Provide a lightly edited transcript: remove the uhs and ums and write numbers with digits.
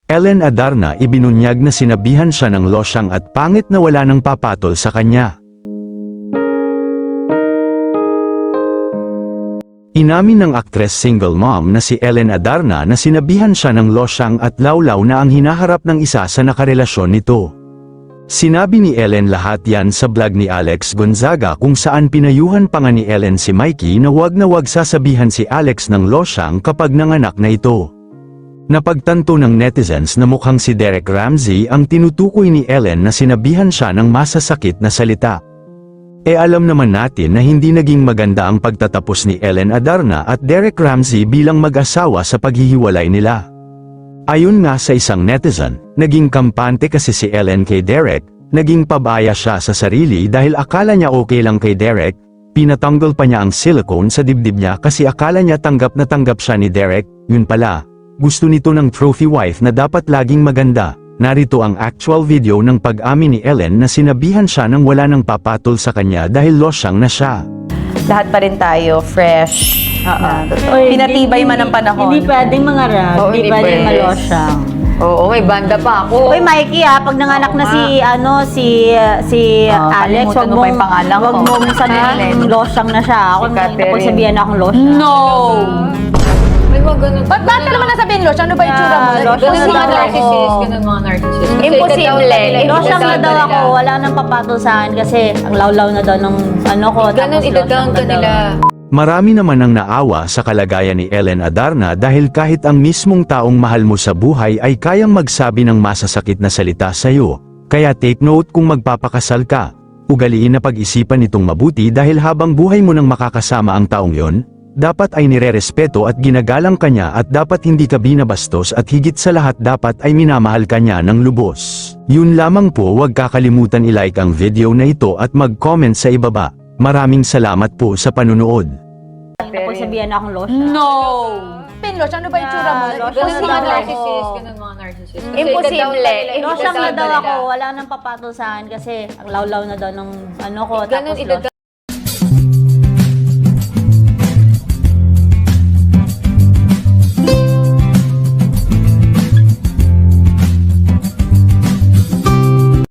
Ellen Adarna ibinunyag na sinabihan siya ng losyang at pangit na wala nang papatol sa kanya. Inamin ng aktres single mom na si Ellen Adarna na sinabihan siya ng losyang at lawlaw na ang hinaharap ng isa sa nakarelasyon nito. Sinabi ni Ellen lahat yan sa vlog ni Alex Gonzaga kung saan pinayuhan pa nga ni Ellen si Mikey na wag sasabihan si Alex ng losyang kapag nanganak na ito. Napagtanto ng netizens na mukhang si Derek Ramsey ang tinutukoy ni Ellen na sinabihan siya ng masasakit na salita. Alam naman natin na hindi naging maganda ang pagtatapos ni Ellen Adarna at Derek Ramsey bilang mag-asawa sa paghihiwalay nila. Ayon nga sa isang netizen, naging kampante kasi si Ellen kay Derek, naging pabaya siya sa sarili dahil akala niya okay lang kay Derek, pinatanggal pa niya ang silicone sa dibdib niya kasi akala niya tanggap na tanggap siya ni Derek, yun pala, gusto nito ng trophy wife na dapat laging maganda. Narito ang actual video ng pag-amin ni Ellen na sinabihan siya ng wala nang papatol sa kanya dahil losyang na siya. Lahat pa rin tayo, fresh. Pinatibay man ang panahon. Hindi pwedeng mangarap, Oo, hindi hindi pwedeng pwede. malosyang. Oo, may banda pa ako. Uy, Mikey pag nanganak na si Alex, kalimutan mo pa yung pangalan wag ko. mo sabihin losyang na siya. Ako, Si Catherine. kapag sabihan na akong losyang. No! May mga ganun. Ba't naman nasabihin, Losh? Ano ba yung tsura mo? Losh, Ganun Losyang mga na daw narcissist. ako. Ganun mga narcissist. Kasi Imposible. Losyang na daw ako, wala nang papatol sa akin kasi ang lawlaw na daw ng ano ko. Ganun, tapos idadown ka losyang na nila. daw. Marami naman ang naawa sa kalagayan ni Ellen Adarna dahil kahit ang mismong taong mahal mo sa buhay ay kayang magsabi ng masasakit na salita sa iyo. Kaya take note kung magpapakasal ka. Ugaliin na pag-isipan itong mabuti dahil habang buhay mo nang makakasama ang taong yon, dapat ay nirerespeto at ginagalang kanya at dapat hindi ka binabastos at higit sa lahat dapat ay minamahal kanya ng lubos. Yun lamang po, huwag kakalimutan i-like ang video na ito at mag-comment sa ibaba. Maraming salamat po sa panunood. Kapag sabihan na akong losyang. No! Losh, ano ba yung tsura mo? Losyang Ganun na mga daw narcissist. ako. Ganun mga narcissist. Kasi Imposible. idadown ka nila, Losyang na idadown daw ka ako, nila. wala nang papatol sa akin kasi ang lawlaw na daw ng ano ko. Ganun, tapos idadown